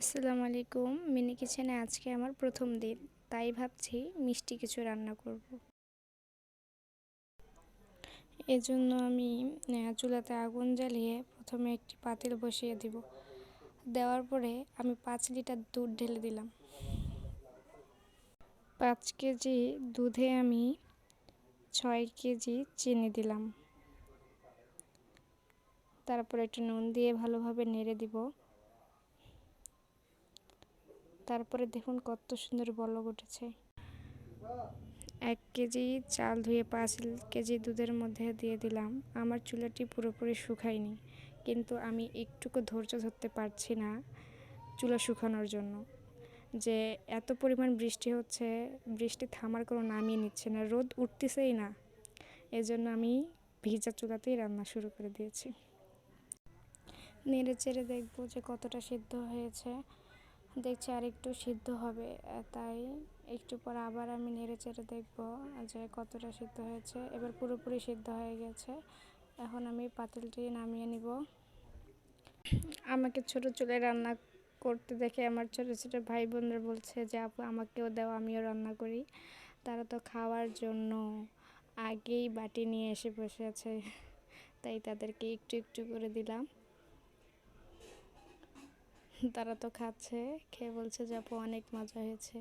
আসসালামু আলাইকুম। মিনি কিচেনে আজকে আমার প্রথম দিন, তাই ভাবছি মিষ্টি কিছু রান্না করব। এজন্য আমি চুলাতে আগুন জ্বালিয়ে প্রথমে একটি পাতিল বসিয়ে দিব। দেওয়ার পরে আমি 5 লিটার দুধ ঢেলে দিলাম। 5 কেজি দুধে আমি 6 কেজি চিনি দিলাম। তারপর একটু নুন দিয়ে ভালোভাবে নেড়ে দিব। তারপরে দেখুন কত সুন্দর বলক উঠেছে। 1 কেজি চাল ধুয়ে 5 কেজি দুধের মধ্যে দিয়ে দিলাম। আমার চুলাটি পুরোপুরি শুকায়নি, কিন্তু আমি একটুকু ধৈর্য ধরতে পারছি না চুলা শুকানোর জন্য। যে এত পরিমাণ বৃষ্টি হচ্ছে, বৃষ্টি থামার কোনো নামই নিচ্ছে না, রোদ উঠতেছেই না। এজন্য আমি ভিজা চুলাতেই রান্না শুরু করে দিয়েছি। নেড়ে চেড়ে দেখবো যে কতটা সিদ্ধ হয়েছে। দেখছি আর একটু সিদ্ধ হবে, তাই একটু পর আবার আমি নেড়ে চেড়ে দেখব যে কতটা সিদ্ধ হয়েছে। এবার পুরোপুরি সিদ্ধ হয়ে গেছে। এখন আমি পাতিলটি নামিয়ে নিব। আমাকে ছোট চুলায় রান্না করতে দেখে আমার ছোট ছোট ভাই বোনরা বলছে যে আপু আমাকেও দাও, আমিও রান্না করি। তারা তো খাওয়ার জন্য আগেই বাটি নিয়ে এসে বসে আছে, তাই তাদেরকে একটু একটু করে দিলাম। তারা তো খাচ্ছে, খেয়ে বলছে যে আপু অনেক মজা হয়েছে।